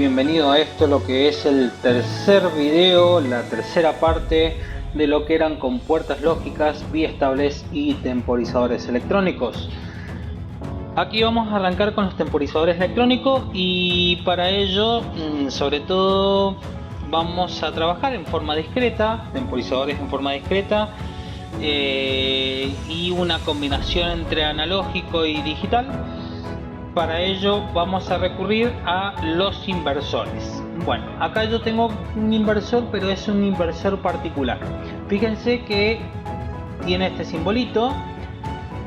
bienvenido a esto, lo que es el tercer video, la tercera parte de lo que eran compuertas lógicas, biestables y temporizadores electrónicos. Aquí vamos a arrancar con los temporizadores electrónicos y para ello, sobre todo, vamos a trabajar en forma discreta, temporizadores en forma discreta y una combinación entre analógico y digital. Para ello vamos a recurrir a los inversores. Bueno, acá yo tengo un inversor, pero es un inversor particular. Fíjense que tiene este simbolito,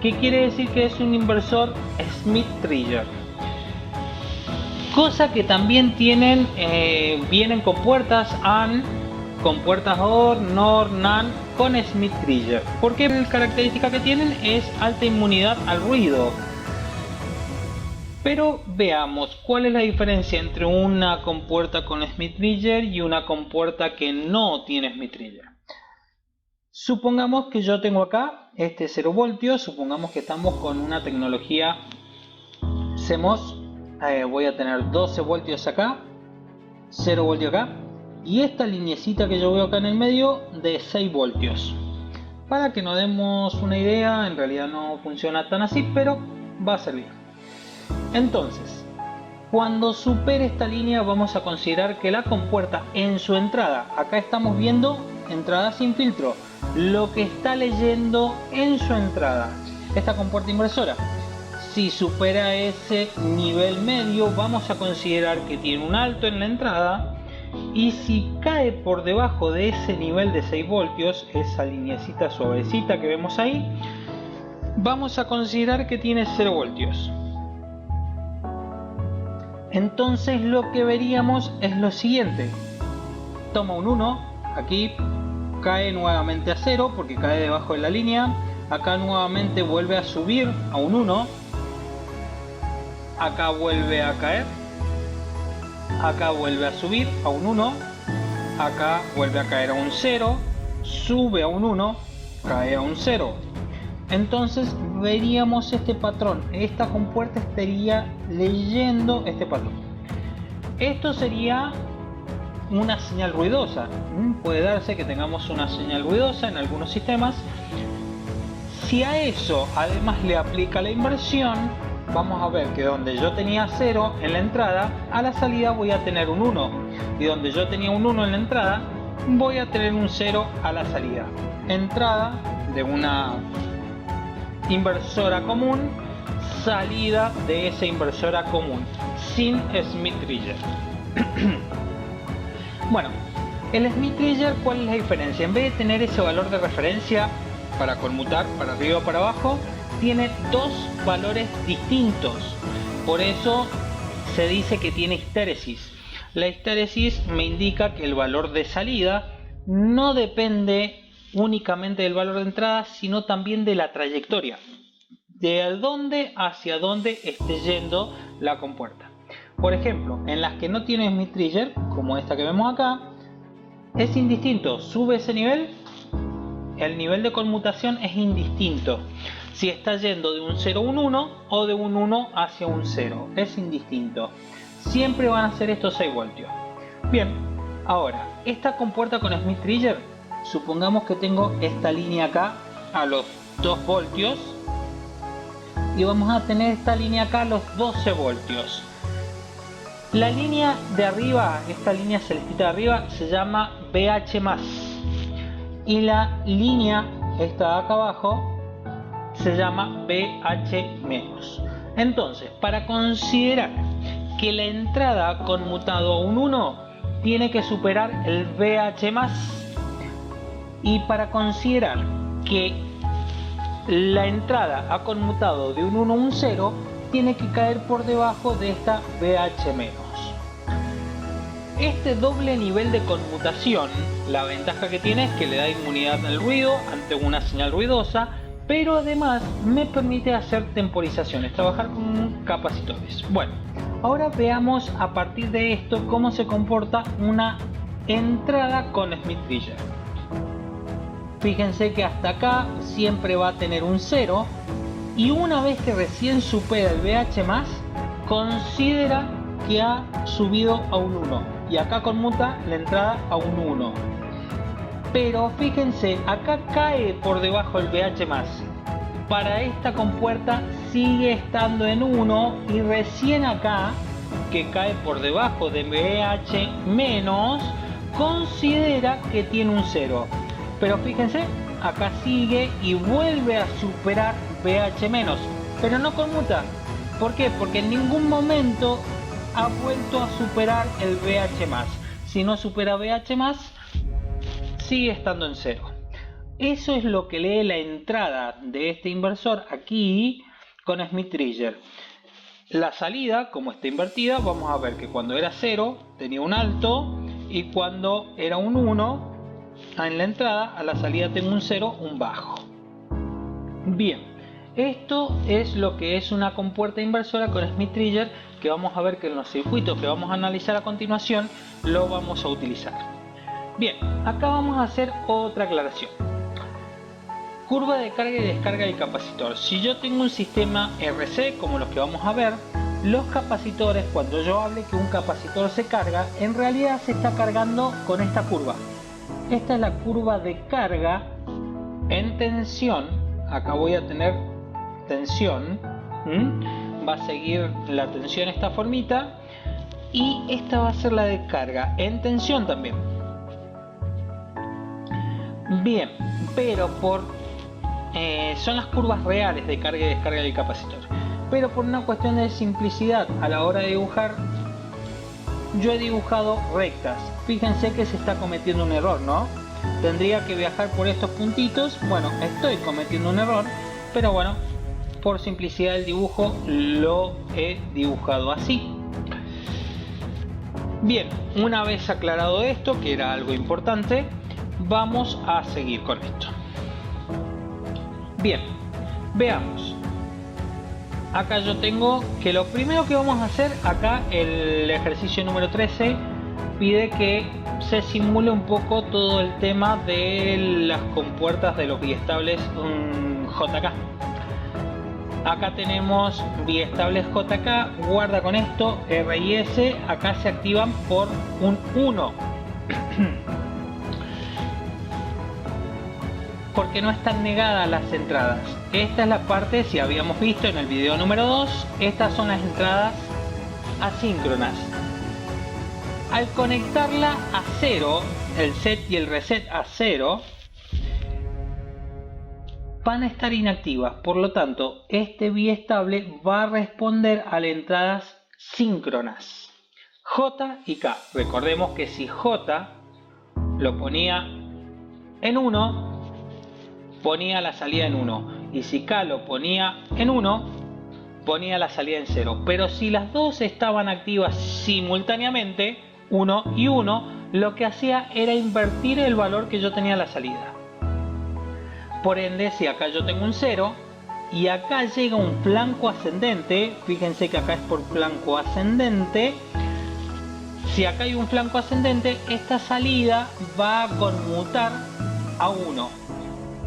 que quiere decir que es un inversor Smith-Trigger. Cosa que también tienen, vienen con puertas AND, con puertas OR, NOR, NAND, con Smith-Trigger. Porque la característica que tienen es alta inmunidad al ruido. Pero veamos cuál es la diferencia entre una compuerta con Smith-Trigger y una compuerta que no tiene Smith-Trigger. Supongamos que yo tengo acá este 0 voltios, supongamos que estamos con una tecnología CMOS, voy a tener 12 voltios acá, 0 voltios acá, y esta linecita que yo veo acá en el medio de 6 voltios. Para que nos demos una idea, en realidad no funciona tan así, pero va a servir. Entonces, cuando supere esta línea vamos a considerar que la compuerta en su entrada, acá estamos viendo entrada sin filtro, lo que está leyendo en su entrada, esta compuerta inversora. Si supera ese nivel medio vamos a considerar que tiene un alto en la entrada, y si cae por debajo de ese nivel de 6 voltios, esa lineecita suavecita que vemos ahí, vamos a considerar que tiene 0 voltios. Entonces lo que veríamos es lo siguiente: toma un 1, aquí cae nuevamente a 0 porque cae debajo de la línea, acá nuevamente vuelve a subir a un 1, acá vuelve a caer, acá vuelve a subir a un 1, acá vuelve a caer a un 0, sube a un 1, cae a un 0. Entonces veríamos este patrón, esta compuerta estaría leyendo este patrón. Esto sería una señal ruidosa. Puede darse que tengamos una señal ruidosa en algunos sistemas. Si a eso además le aplica la inversión, vamos a ver que donde yo tenía 0 en la entrada, a la salida voy a tener un 1, y donde yo tenía un 1 en la entrada, voy a tener un 0 a la salida. Entrada de una inversora común, salida de esa inversora común, sin Smith-Trigger. Bueno, el Smith-Trigger, ¿cuál es la diferencia? En vez de tener ese valor de referencia para conmutar para arriba o para abajo, tiene dos valores distintos. Por eso se dice que tiene histéresis. La histéresis me indica que el valor de salida no depende únicamente del valor de entrada, sino también de la trayectoria, de dónde hacia dónde esté yendo la compuerta. Por ejemplo, en las que no tienen Smith-Trigger, como esta que vemos acá, es indistinto, sube ese nivel, el nivel de conmutación es indistinto, si está yendo de un 0 a un 1 o de un 1 hacia un 0, es indistinto, siempre van a ser estos 6 voltios. Bien, ahora, esta compuerta con Smith-Trigger, supongamos que tengo esta línea acá a los 2 voltios y vamos a tener esta línea acá a los 12 voltios. La línea de arriba, esta línea celestita de arriba, se llama BH+, y la línea, esta de acá abajo, se llama BH-. Entonces, para considerar que la entrada ha conmutado a un 1, tiene que superar el BH+, y para considerar que la entrada ha conmutado de un 1 a un 0, tiene que caer por debajo de esta BH-. Este doble nivel de conmutación, la ventaja que tiene es que le da inmunidad al ruido ante una señal ruidosa, pero además me permite hacer temporizaciones, trabajar con capacitores. Bueno, ahora veamos a partir de esto cómo se comporta una entrada con Smith-Trigger. Fíjense que hasta acá siempre va a tener un 0, y una vez que recién supera el BH+, considera que ha subido a un 1 y acá conmuta la entrada a un 1. Pero fíjense, acá cae por debajo el VH+. Para esta compuerta sigue estando en 1 y recién acá, que cae por debajo de VH-, considera que tiene un 0. Pero fíjense, acá sigue y vuelve a superar VH-, pero no conmuta. ¿Por qué? Porque en ningún momento ha vuelto a superar el VH+. Si no supera VH+, sigue estando en 0. Eso es lo que lee la entrada de este inversor aquí con Smith-Trigger. La salida, como está invertida, vamos a ver que cuando era 0 tenía un alto y cuando era un 1 en la entrada, a la salida tengo un 0, un bajo. Bien. Esto es lo que es una compuerta inversora con Smith-Trigger, que vamos a ver que en los circuitos que vamos a analizar a continuación lo vamos a utilizar. Bien, acá vamos a hacer otra aclaración. Curva de carga y descarga del capacitor. Si yo tengo un sistema RC como los que vamos a ver, los capacitores, cuando yo hable que un capacitor se carga, en realidad se está cargando con esta curva. Esta es la curva de carga en tensión. Acá voy a tener tensión, va a seguir la tensión esta formita y esta va a ser la de carga en tensión también. Bien, pero son las curvas reales de carga y descarga del capacitor, pero por una cuestión de simplicidad a la hora de dibujar, yo he dibujado rectas. Fíjense que se está cometiendo un error, ¿no? Tendría que viajar por estos puntitos. Bueno, estoy cometiendo un error, pero bueno, por simplicidad del dibujo lo he dibujado así. Bien, una vez aclarado esto, que era algo importante, vamos a seguir con esto. Bien, veamos. Acá yo tengo que lo primero que vamos a hacer, acá el ejercicio número 13 pide que se simule un poco todo el tema de las compuertas de los biestables JK. Acá tenemos biestables JK, guarda con esto, R y S, acá se activan por un 1. Porque no están negadas las entradas. Esta es la parte, si habíamos visto en el video número 2, estas son las entradas asíncronas. Al conectarla a 0, el set y el reset a 0, van a estar inactivas. Por lo tanto, este biestable va a responder a las entradas síncronas J y K. Recordemos que si J lo ponía en 1, ponía la salida en 1, y si K lo ponía en 1, ponía la salida en 0. Pero si las dos estaban activas simultáneamente, 1 y 1, lo que hacía era invertir el valor que yo tenía a la salida. Por ende, si acá yo tengo un 0 y acá llega un flanco ascendente, fíjense que acá es por flanco ascendente, si acá hay un flanco ascendente, esta salida va a conmutar a 1.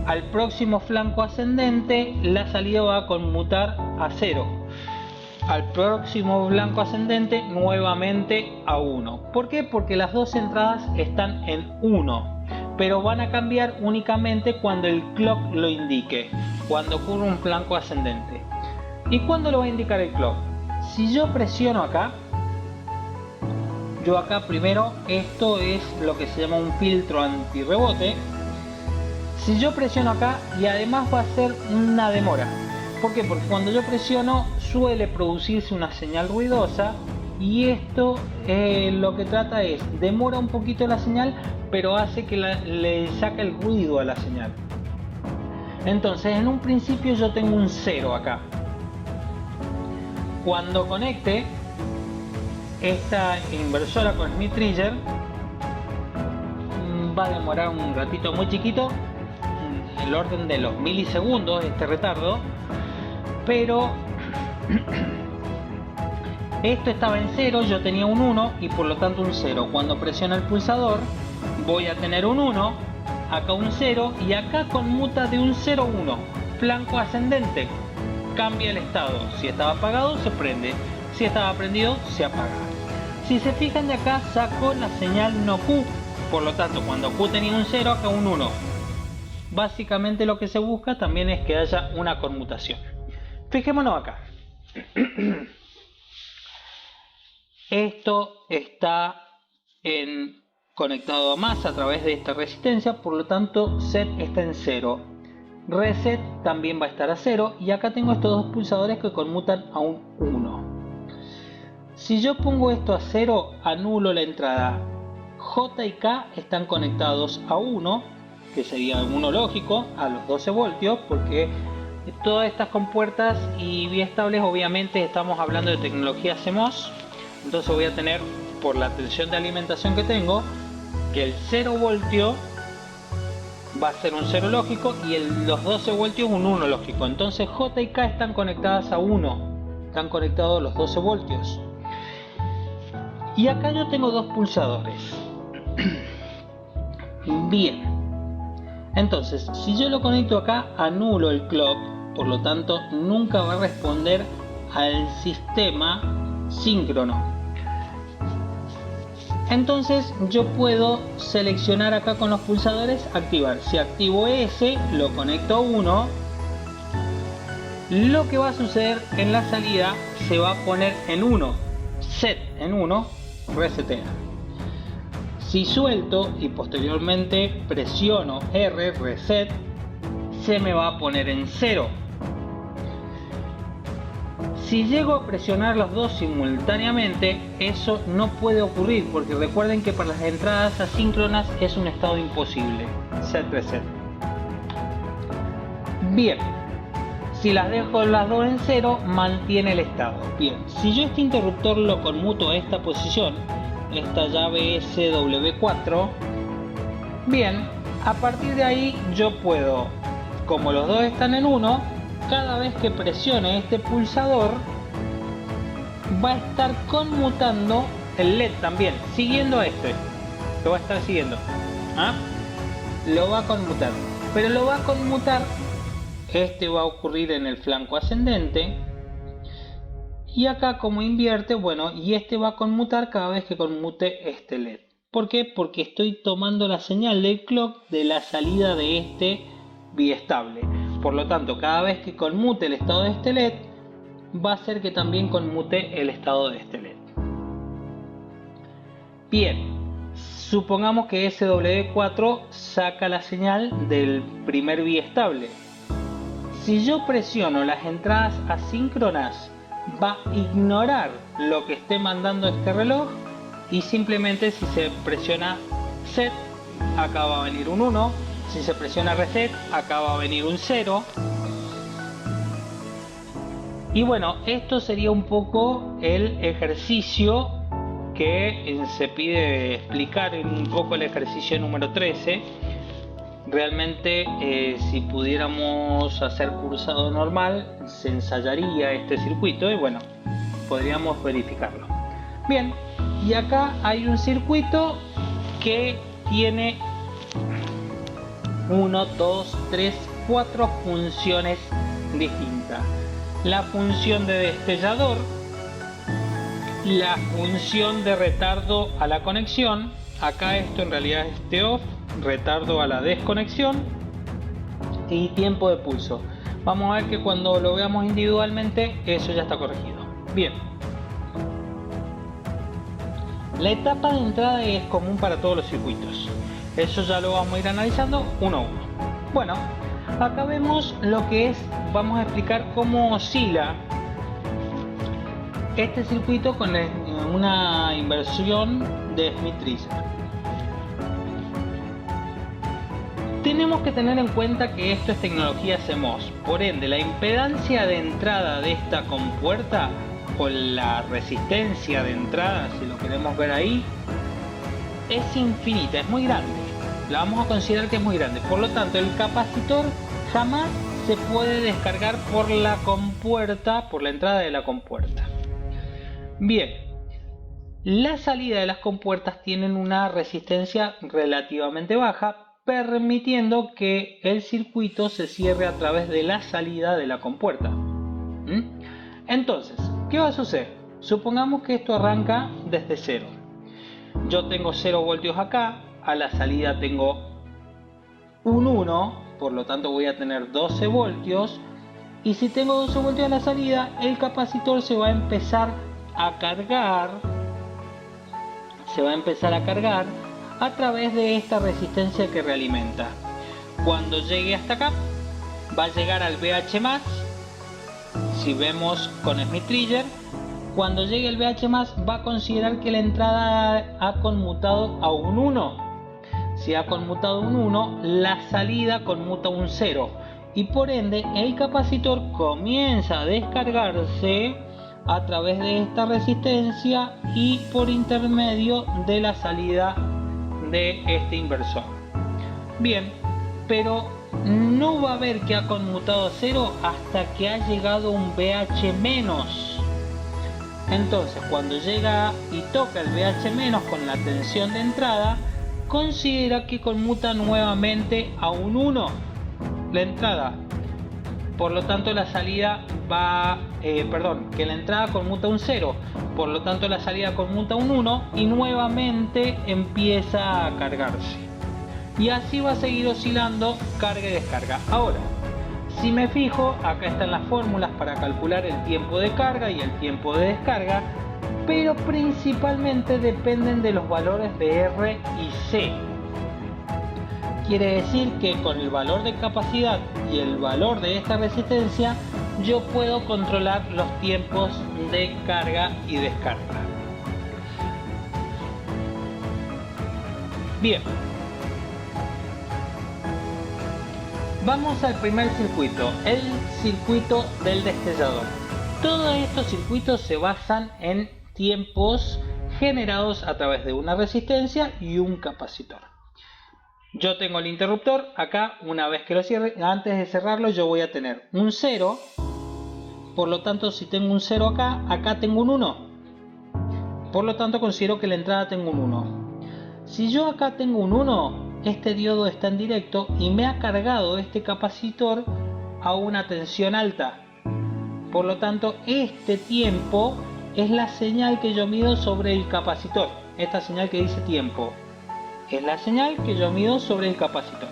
Al próximo flanco ascendente, la salida va a conmutar a 0. Al próximo flanco ascendente, nuevamente a 1. ¿Por qué? Porque las dos entradas están en 1. Pero van a cambiar únicamente cuando el clock lo indique, cuando ocurre un flanco ascendente. ¿Y cuándo lo va a indicar el clock? Si yo presiono acá, yo acá primero, esto es lo que se llama un filtro antirrebote. Si yo presiono acá, y además va a ser una demora. ¿Por qué? Porque cuando yo presiono suele producirse una señal ruidosa, y esto lo que trata es, demora un poquito la señal, pero hace que le saque el ruido a la señal. Entonces en un principio yo tengo un 0 acá. Cuando conecte esta inversora con Smith-Trigger, va a demorar un ratito muy chiquito, el orden de los milisegundos este retardo, pero esto estaba en 0, yo tenía un 1 y por lo tanto un 0. Cuando presiono el pulsador voy a tener un 1, acá un 0 y acá conmuta de un 0 a 1, flanco ascendente, cambia el estado, si estaba apagado se prende, Si estaba prendido, se apaga. Si se fijan de acá, saco la señal no Q. Por lo tanto, cuando Q tenía un 0, acá un 1. Básicamente lo que se busca también es que haya una conmutación. Fijémonos acá. Esto está conectado a más a través de esta resistencia, por lo tanto set está en 0. Reset también va a estar a 0 y acá tengo estos dos pulsadores que conmutan a un 1. Si yo pongo esto a 0, anulo la entrada. J y K están conectados a 1, que sería 1 lógico, a los 12 voltios, porque todas estas compuertas y biestables obviamente estamos hablando de tecnología CMOS. Entonces voy a tener, por la tensión de alimentación que tengo, que el 0 voltio va a ser un 0 lógico y los 12 voltios un 1 lógico. Entonces J y K están conectadas a 1, están conectados los 12 voltios. Y acá yo tengo dos pulsadores. Bien, entonces si yo lo conecto acá, anulo el clock, por lo tanto nunca va a responder al sistema síncrono. Entonces yo puedo seleccionar acá con los pulsadores, activar. Si activo ese, lo conecto a 1. Lo que va a suceder en la salida se va a poner en 1. Set en 1, resetea. Si suelto y posteriormente presiono R, reset, se me va a poner en 0. Si llego a presionar los dos simultáneamente, eso no puede ocurrir, porque recuerden que para las entradas asíncronas es un estado imposible. Set, reset. Bien, si las dejo las dos en 0, mantiene el estado. Bien, si yo este interruptor lo conmuto a esta posición, esta llave SW4, bien, a partir de ahí yo puedo, como los dos están en 1, cada vez que presione este pulsador va a estar conmutando el LED también, siguiendo a este, lo va a estar siguiendo, ¿ah? Lo va a conmutar, pero lo va a conmutar, este va a ocurrir en el flanco ascendente y acá como invierte, bueno, y este va a conmutar cada vez que conmute este LED. ¿Por qué? Porque estoy tomando la señal del clock de la salida de este biestable. Por lo tanto, cada vez que conmute el estado de este LED, va a hacer que también conmute el estado de este LED. Bien, supongamos que SW4 saca la señal del primer biestable. Si yo presiono las entradas asíncronas, va a ignorar lo que esté mandando este reloj y simplemente si se presiona set, acá va a venir un 1. Si se presiona reset, acá va a venir un 0. Y bueno, esto sería un poco el ejercicio que se pide explicar en un poco el ejercicio número 13. Realmente si pudiéramos hacer cursado normal, se ensayaría este circuito y bueno, podríamos verificarlo. Bien, y acá hay un circuito que tiene 1, 2, 3, 4 funciones distintas. La función de destellador, la función de retardo a la conexión, acá esto en realidad es TOFF, retardo a la desconexión y tiempo de pulso. Vamos a ver que cuando lo veamos individualmente eso ya está corregido. Bien, la etapa de entrada es común para todos los circuitos. Eso ya lo vamos a ir analizando uno a uno. Bueno, acá vemos lo que es, vamos a explicar cómo oscila este circuito con una inversión de Schmitt-Tresser. Tenemos que tener en cuenta que esto es tecnología CMOS, por ende la impedancia de entrada de esta compuerta o la resistencia de entrada, si lo queremos ver ahí, es infinita, es muy grande. La vamos a considerar que es muy grande. Por lo tanto, el capacitor jamás se puede descargar por la compuerta, por la entrada de la compuerta. Bien, la salida de las compuertas tienen una resistencia relativamente baja, permitiendo que el circuito se cierre a través de la salida de la compuerta. Entonces, ¿qué va a suceder? Supongamos que esto arranca desde 0. Yo tengo 0 voltios acá, a la salida tengo un 1, por lo tanto voy a tener 12 voltios. Y si tengo 12 voltios a la salida, el capacitor se va a empezar a cargar. A través de esta resistencia que realimenta. Cuando llegue hasta acá, va a llegar al VH+. Si vemos con Smith Trigger, cuando llegue el VH+, va a considerar que la entrada ha conmutado a un 1. Si ha conmutado un 1, la salida conmuta un 0. Y por ende, el capacitor comienza a descargarse a través de esta resistencia y por intermedio de la salida de este inversor. Bien, pero no va a ver que ha conmutado a 0 hasta que ha llegado un VH-. Entonces, cuando llega y toca el VH- con la tensión de entrada, considera que conmuta nuevamente a un 1 la entrada. Por lo tanto, la salida que la entrada conmuta un 0. Por lo tanto, la salida conmuta un 1 y nuevamente empieza a cargarse. Y así va a seguir oscilando carga y descarga. Ahora, si me fijo, acá están las fórmulas para calcular el tiempo de carga y el tiempo de descarga, pero principalmente dependen de los valores de R y C. Quiere decir que con el valor de capacidad y el valor de esta resistencia, yo puedo controlar los tiempos de carga y descarga. Bien. Vamos al primer circuito, el circuito del destellador. Todos estos circuitos se basan en tiempos generados a través de una resistencia y un capacitor. Yo tengo el interruptor acá, una vez que lo cierre, antes de cerrarlo yo voy a tener un 0, por lo tanto si tengo un 0 acá, acá tengo un 1, por lo tanto considero que en la entrada tengo un 1. Si yo acá tengo un 1, este diodo está en directo y me ha cargado este capacitor a una tensión alta, por lo tanto este tiempo es la señal que yo mido sobre el capacitor. Esta señal que dice tiempo es la señal que yo mido sobre el capacitor.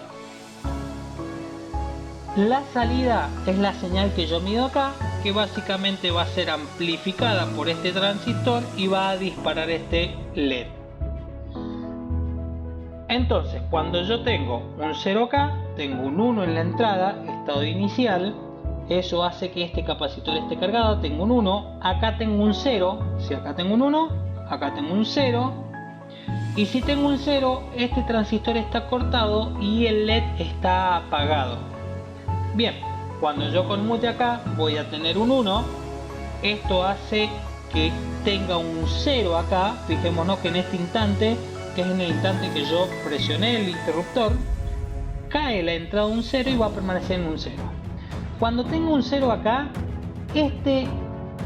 La salida es la señal que yo mido acá, que básicamente va a ser amplificada por este transistor y va a disparar este LED. Entonces, cuando yo tengo un 0 acá, tengo un 1 en la entrada, estado inicial, eso hace que este capacitor esté cargado, tengo un 1, acá tengo un 0, si acá tengo un 1, acá tengo un 0, y si tengo un 0, este transistor está cortado y el LED está apagado. Bien, cuando yo conmute acá voy a tener un 1, esto hace que tenga un 0 acá, fijémonos que en este instante, que es en el instante que yo presioné el interruptor, cae la entrada de un 0 y va a permanecer en un 0. Cuando tengo un 0 acá, este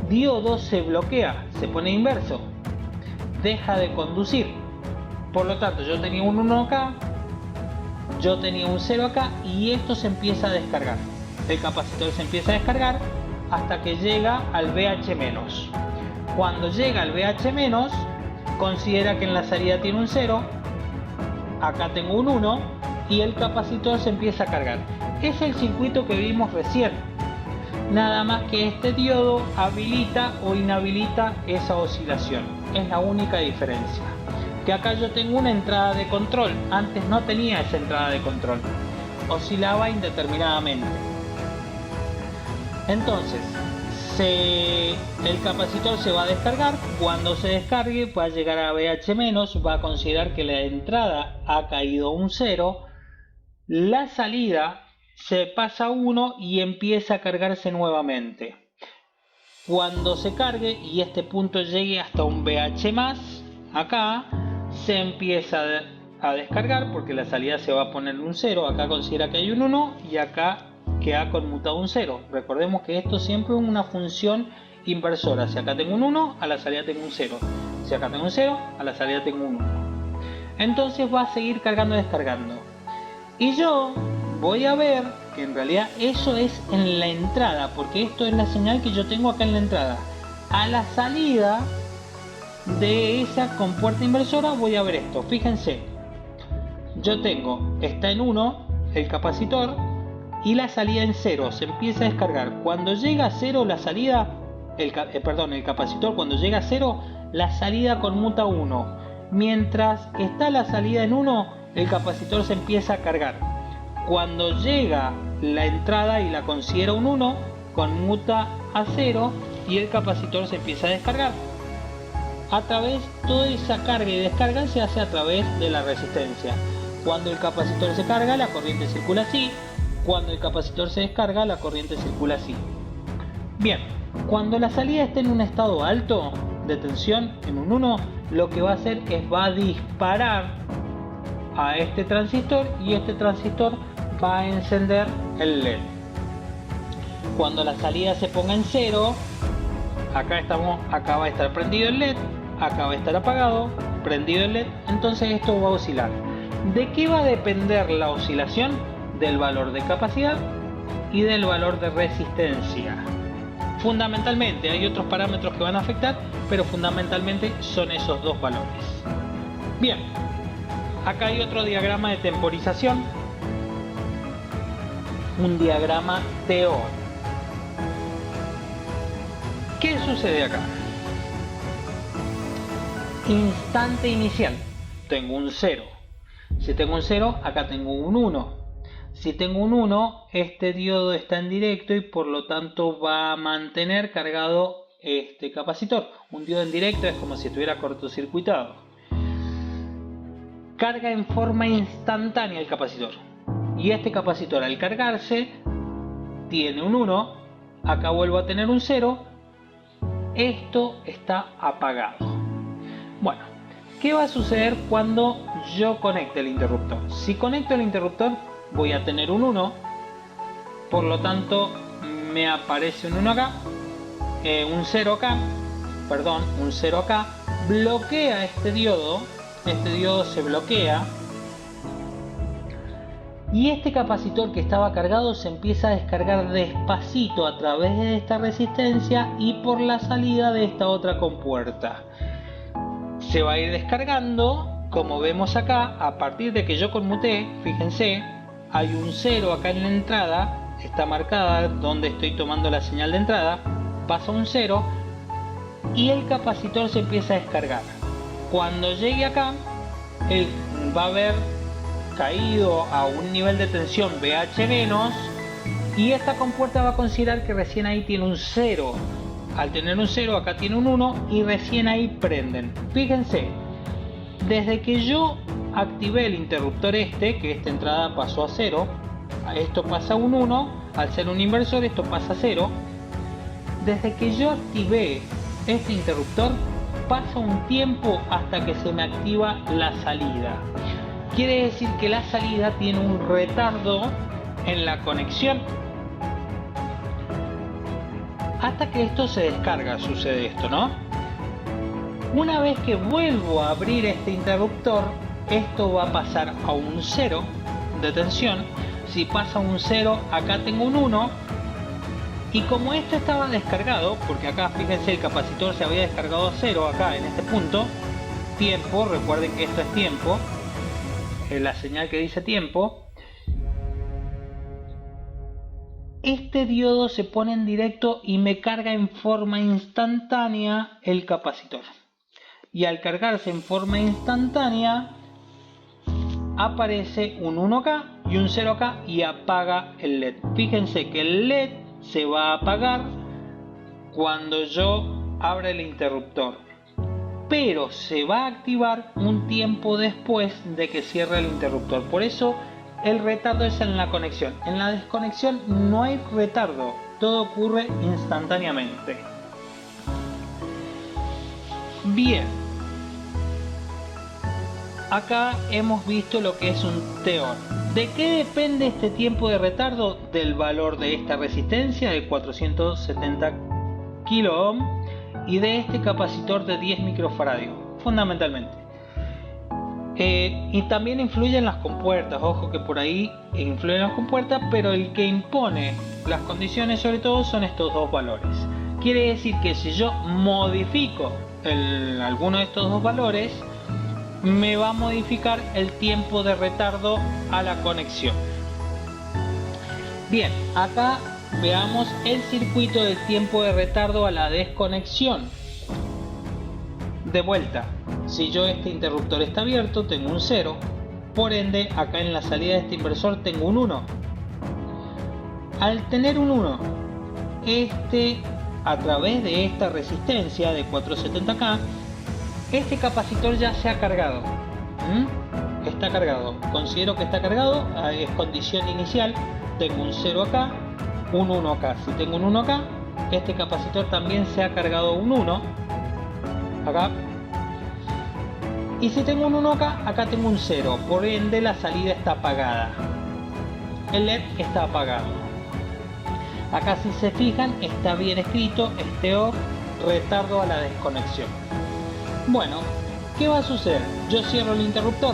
diodo se bloquea, se pone inverso, deja de conducir. Por lo tanto, yo tenía un 1 acá, yo tenía un 0 acá y esto se empieza a descargar. El capacitor se empieza a descargar hasta que llega al VH-. Cuando llega al VH-, considera que en la salida tiene un 0, acá tengo un 1 y el capacitor se empieza a cargar. Es el circuito que vimos recién, nada más que este diodo habilita o inhabilita esa oscilación, es la única diferencia. Que acá yo tengo una entrada de control, antes no tenía esa entrada de control, oscilaba indeterminadamente. Entonces, el capacitor se va a descargar, cuando se descargue va a llegar a VH-, va a considerar que la entrada ha caído un 0, la salida se pasa a 1 y empieza a cargarse nuevamente. Cuando se cargue y este punto llegue hasta un VH+, acá se empieza a descargar porque la salida se va a poner un 0, acá considera que hay un 1 y acá que ha conmutado un 0. Recordemos que esto siempre es una función inversora. Si acá tengo un 1, a la salida tengo un 0. Si acá tengo un 0, a la salida tengo un 1. Entonces va a seguir cargando y descargando. Y yo voy a ver que en realidad eso es en la entrada, porque esto es la señal que yo tengo acá en la entrada. A la salida de esa compuerta inversora voy a ver esto. Fíjense, yo tengo, está en 1 el capacitor y la salida en 0, se empieza a descargar. Cuando llega a 0 la salida, el capacitor cuando llega a 0, la salida conmuta a 1. Mientras está la salida en 1, el capacitor se empieza a cargar. Cuando llega la entrada y la considera un 1, conmuta a 0 y el capacitor se empieza a descargar. A través, toda esa carga y descarga se hace a través de la resistencia. Cuando el capacitor se carga, la corriente circula así. Cuando el capacitor se descarga, la corriente circula así. Bien, cuando la salida esté en un estado alto de tensión, en un 1, lo que va a hacer es va a disparar a este transistor y este transistor va a encender el LED. Cuando la salida se ponga en 0, acá va a estar prendido el LED, acá va a estar apagado, prendido el LED, entonces esto va a oscilar. ¿De qué va a depender la oscilación? Del valor de capacidad y del valor de resistencia. Fundamentalmente, hay otros parámetros que van a afectar, pero fundamentalmente son esos dos valores. Bien, acá hay otro diagrama de temporización, un diagrama TO. ¿Qué sucede acá? Instante inicial, tengo un 0. Si tengo un 0, acá tengo un 1. Si tengo un 1, este diodo está en directo y por lo tanto va a mantener cargado este capacitor. Un diodo en directo es como si estuviera cortocircuitado. Carga en forma instantánea el capacitor. Y este capacitor al cargarse tiene un 1, acá vuelvo a tener un 0. Esto está apagado. Bueno, ¿qué va a suceder cuando yo conecte el interruptor? Si conecto el interruptor, voy a tener un 1, por lo tanto me aparece un 1 acá, un 0 acá, un 0 acá, bloquea este diodo se bloquea y este capacitor que estaba cargado se empieza a descargar despacito a través de esta resistencia y por la salida de esta otra compuerta. Se va a ir descargando, como vemos acá, a partir de que yo conmuté, fíjense, hay un 0 acá en la entrada, está marcada donde estoy tomando la señal de entrada, pasa un 0 y el capacitor se empieza a descargar. Cuando llegue acá, él va a haber caído a un nivel de tensión BH- y esta compuerta va a considerar que recién ahí tiene un 0. Al tener un 0 acá tiene un 1 y recién ahí prenden. Fíjense, desde que yo activé el interruptor que esta entrada pasó a 0, esto pasa a un 1, al ser un inversor esto pasa a 0. Desde que yo activé este interruptor pasa un tiempo hasta que se me activa la salida. Quiere decir que la salida tiene un retardo en la conexión. Hasta que esto se descarga sucede esto, ¿no? Una vez que vuelvo a abrir este interruptor, esto va a pasar a un 0 de tensión. Si pasa a un 0, acá tengo un 1. Y como esto estaba descargado, porque acá fíjense el capacitor se había descargado a 0 acá en este punto, tiempo, recuerden que esto es tiempo, la señal que dice tiempo, este diodo se pone en directo y me carga en forma instantánea el capacitor. Y al cargarse en forma instantánea aparece un 1 acá y un 0 acá y apaga el LED. Fíjense que el LED se va a apagar cuando yo abra el interruptor, pero se va a activar un tiempo después de que cierre el interruptor. Por eso el retardo es en la conexión. En la desconexión no hay retardo, todo ocurre instantáneamente. Bien, acá hemos visto lo que es un TO. ¿De qué depende este tiempo de retardo? Del valor de esta resistencia de 470 kilo ohm y de este capacitor de 10 microfaradios, fundamentalmente. Y también influyen las compuertas, ojo que por ahí influyen las compuertas, pero el que impone las condiciones sobre todo son estos dos valores. Quiere decir que si yo modifico alguno de estos dos valores, me va a modificar el tiempo de retardo a la conexión. Bien, acá veamos el circuito del tiempo de retardo a la desconexión. De vuelta, si yo este interruptor está abierto, tengo un 0, por ende acá en la salida de este inversor tengo un 1. Al tener un 1, a través de esta resistencia de 470K, este capacitor ya se ha cargado. Está cargado, considero que está cargado, es condición inicial. Tengo un 0 acá, un 1 acá. Si tengo un 1 acá, este capacitor también se ha cargado un 1 acá. Y si tengo un 1 acá, acá tengo un 0, por ende la salida está apagada. El LED está apagado. Acá, si se fijan, está bien escrito STO, retardo a la desconexión. Bueno, ¿qué va a suceder? Yo cierro el interruptor.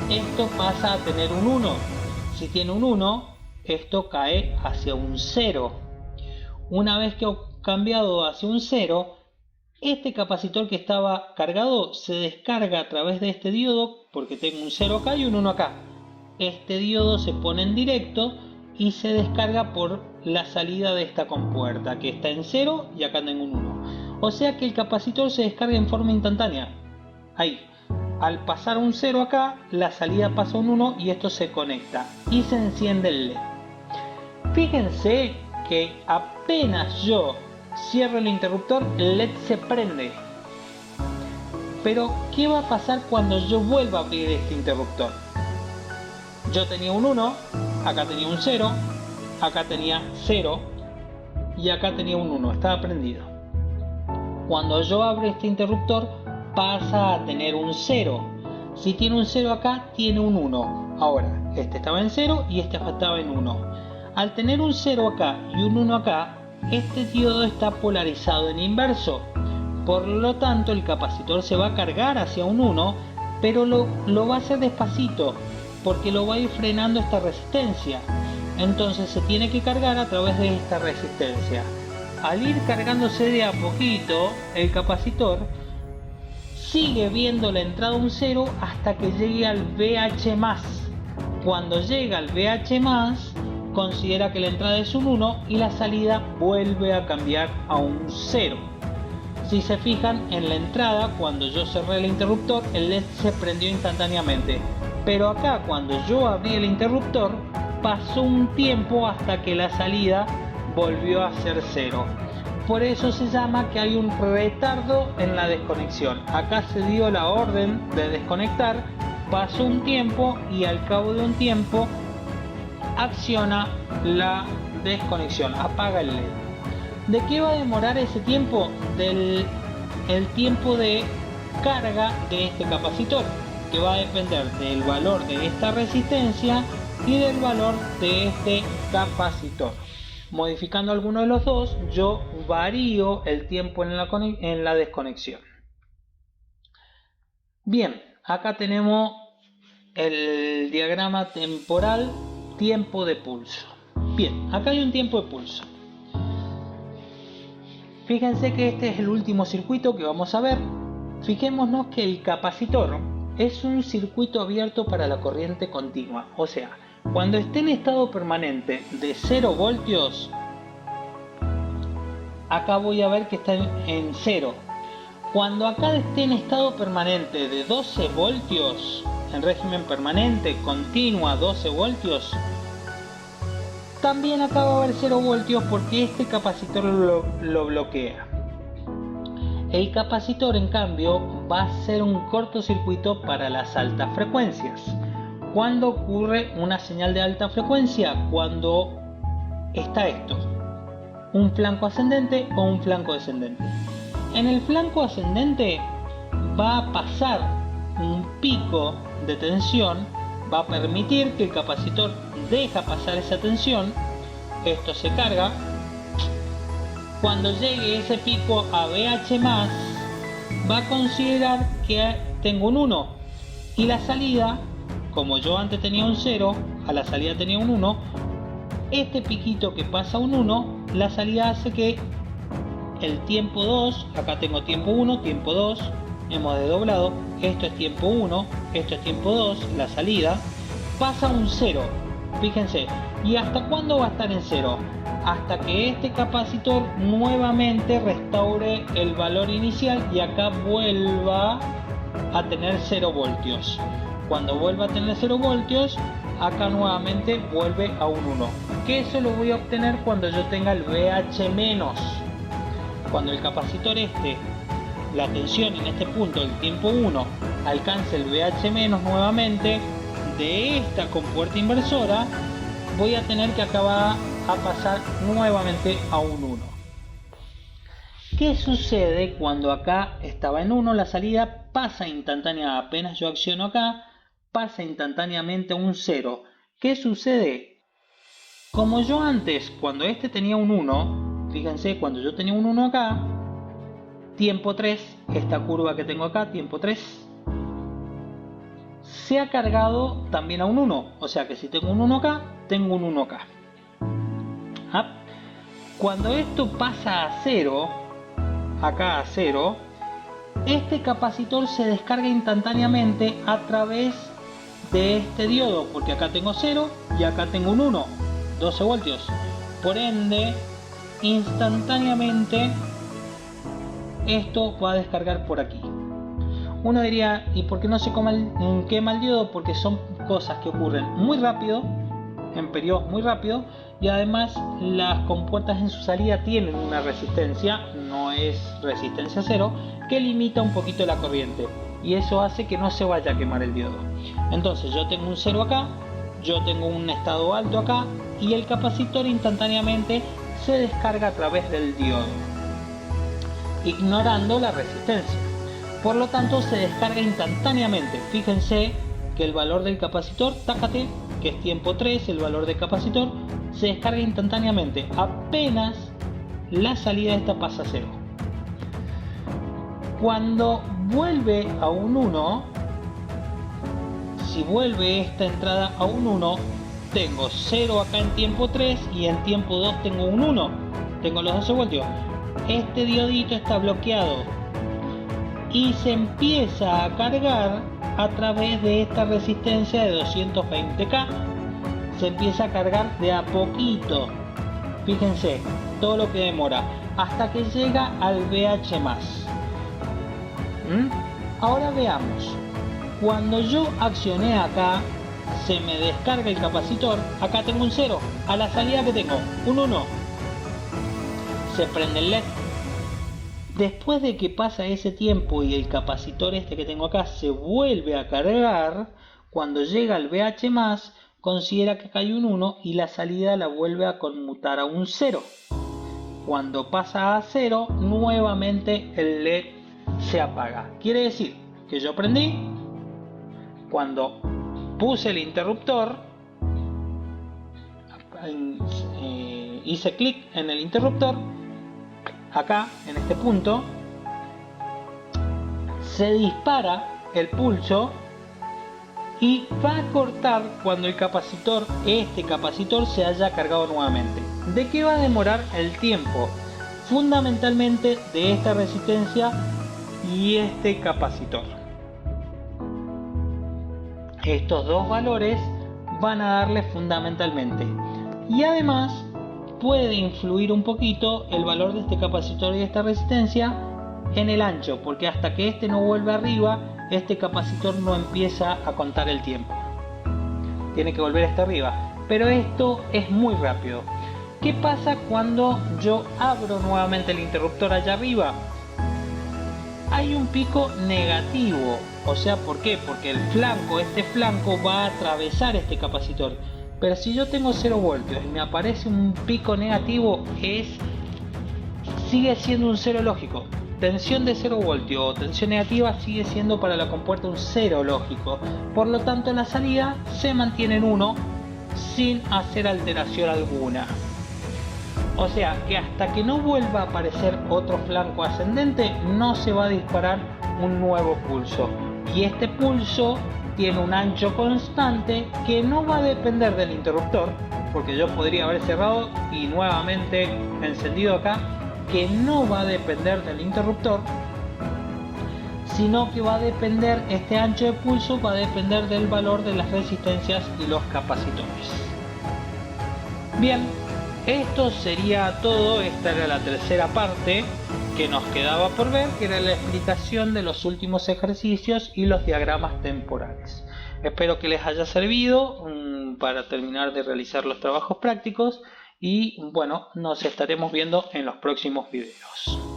Esto pasa a tener un 1. Si tiene un 1, esto cae hacia un 0. Una vez que he cambiado hacia un 0, este capacitor que estaba cargado se descarga a través de este diodo, porque tengo un 0 acá y un 1 acá. Este diodo se pone en directo y se descarga por la salida de esta compuerta, que está en 0 y acá tengo un 1. O sea que el capacitor se descarga en forma instantánea. Ahí, al pasar un 0 acá, la salida pasa a un 1 y esto se conecta y se enciende el LED. Fíjense que apenas yo cierro el interruptor, el LED se prende. Pero, ¿qué va a pasar cuando yo vuelva a abrir este interruptor? Yo tenía un 1, acá tenía un 0, acá tenía 0 y acá tenía un 1, estaba prendido. Cuando yo abro este interruptor, pasa a tener un 0. Si tiene un 0 acá, tiene un 1. Ahora, este estaba en 0 y este estaba en 1. Al tener un 0 acá y un 1 acá, este diodo está polarizado en inverso. Por lo tanto, el capacitor se va a cargar hacia un 1, pero lo va a hacer despacito, porque lo va a ir frenando esta resistencia. Entonces se tiene que cargar a través de esta resistencia. Al ir cargándose de a poquito, el capacitor sigue viendo la entrada un 0 hasta que llegue al VH+. Cuando llega al VH+, considera que la entrada es un 1 y la salida vuelve a cambiar a un 0. Si se fijan en la entrada, cuando yo cerré el interruptor, el LED se prendió instantáneamente. Pero acá, cuando yo abrí el interruptor, pasó un tiempo hasta que la salida volvió a ser 0. Por eso se llama que hay un retardo en la desconexión. Acá se dio la orden de desconectar, pasó un tiempo y al cabo de un tiempo acciona la desconexión, apaga el LED. ¿De qué va a demorar ese tiempo? El tiempo de carga de este capacitor, que va a depender del valor de esta resistencia y del valor de este capacitor. Modificando alguno de los dos, yo varío el tiempo en la desconexión. Bien, acá tenemos el diagrama temporal, tiempo de pulso. Bien, acá hay un tiempo de pulso. Fíjense que este es el último circuito que vamos a ver. Fijémonos que el capacitor es un circuito abierto para la corriente continua. O sea, cuando esté en estado permanente de 0 voltios, acá voy a ver que está en 0. Cuando acá esté en estado permanente de 12 voltios, en régimen permanente, continua, 12 voltios, también acá va a haber 0 voltios porque este capacitor lo bloquea. El capacitor, en cambio, va a ser un cortocircuito para las altas frecuencias. ¿Cuándo ocurre una señal de alta frecuencia? Cuando está esto, un flanco ascendente o un flanco descendente. En el flanco ascendente va a pasar un pico de tensión, va a permitir que el capacitor deja pasar esa tensión, esto se carga. Cuando llegue ese pico a VH+, va a considerar que tengo un 1 y la salida, como yo antes tenía un 0, a la salida tenía un 1, este piquito que pasa a un 1, la salida hace que el tiempo 2, acá tengo tiempo 1, tiempo 2, hemos desdoblado, esto es tiempo 1, esto es tiempo 2, la salida, pasa a un 0, fíjense, ¿y hasta cuándo va a estar en 0? Hasta que este capacitor nuevamente restaure el valor inicial y acá vuelva a tener 0 voltios. Cuando vuelva a tener 0 voltios, acá nuevamente vuelve a un 1. Que eso lo voy a obtener cuando yo tenga el VH-. Cuando el capacitor la tensión en este punto del tiempo 1 alcance el VH- nuevamente de esta compuerta inversora, voy a tener que acabar a pasar nuevamente a un 1. ¿Qué sucede cuando acá estaba en 1? La salida pasa instantánea, apenas yo acciono acá, pasa instantáneamente a un 0. ¿Qué sucede? Como yo antes, cuando tenía un 1, fíjense, cuando yo tenía un 1 acá, tiempo 3, esta curva que tengo acá, tiempo 3, se ha cargado también a un 1. O sea que si tengo un 1 acá, tengo un 1 acá. Cuando esto pasa a 0, acá a 0, este capacitor se descarga instantáneamente a través de este diodo, porque acá tengo 0 y acá tengo un 1, 12 voltios. Por ende, instantáneamente esto va a descargar por aquí. Uno diría, ¿y por qué no se quema el diodo? Porque son cosas que ocurren muy rápido, en periodos muy rápidos, y además las compuertas en su salida tienen una resistencia, no es resistencia cero, que limita un poquito la corriente, y eso hace que no se vaya a quemar el diodo. Entonces yo tengo un 0 acá, yo tengo un estado alto acá, y el capacitor instantáneamente se descarga a través del diodo, ignorando la resistencia. Por lo tanto se descarga instantáneamente. Fíjense que el valor del capacitor, tácate, que es tiempo 3, el valor del capacitor, se descarga instantáneamente. Apenas la salida de esta pasa a 0. Cuando vuelve a un 1, si vuelve esta entrada a un 1, tengo 0 acá en tiempo 3 y en tiempo 2 tengo un 1. Tengo los 12 voltios. Este diodito está bloqueado y se empieza a cargar a través de esta resistencia de 220K. Se empieza a cargar de a poquito. Fíjense todo lo que demora hasta que llega al VH+. Ahora veamos. Cuando yo accioné acá, se me descarga el capacitor. Acá tengo un 0. A la salida que tengo un 1. Se prende el LED. Después de que pasa ese tiempo y el capacitor que tengo acá se vuelve a cargar, cuando llega al VH+, considera que acá hay un 1 y la salida la vuelve a conmutar a un 0. Cuando pasa a 0, nuevamente el LED se apaga. Quiere decir que yo prendí, cuando puse el interruptor, hice clic en el interruptor, acá en este punto se dispara el pulso y va a cortar cuando el capacitor, se haya cargado nuevamente. ¿De qué va a demorar el tiempo? Fundamentalmente de esta resistencia y este capacitor. Estos dos valores van a darle fundamentalmente, y además puede influir un poquito el valor de este capacitor y de esta resistencia en el ancho, porque hasta que no vuelve arriba, este capacitor no empieza a contar el tiempo. Tiene que volver arriba, pero esto es muy rápido. ¿Qué pasa cuando yo abro nuevamente el interruptor allá arriba? Hay un pico negativo. O sea, ¿por qué? Porque el flanco, este flanco va a atravesar este capacitor. Pero si yo tengo 0 voltios y me aparece un pico negativo, sigue siendo un 0 lógico. Tensión de 0 voltios o tensión negativa sigue siendo para la compuerta un 0 lógico. Por lo tanto, la salida se mantiene en 1 sin hacer alteración alguna. O sea que hasta que no vuelva a aparecer otro flanco ascendente, no se va a disparar un nuevo pulso. Y este pulso tiene un ancho constante que no va a depender del interruptor, porque yo podría haber cerrado y nuevamente encendido acá que no va a depender del interruptor, sino que va a depender, este ancho de pulso va a depender del valor de las resistencias y los capacitores. Bien, esto sería todo. Esta era la tercera parte que nos quedaba por ver, que era la explicación de los últimos ejercicios y los diagramas temporales. Espero que les haya servido para terminar de realizar los trabajos prácticos y bueno, nos estaremos viendo en los próximos videos.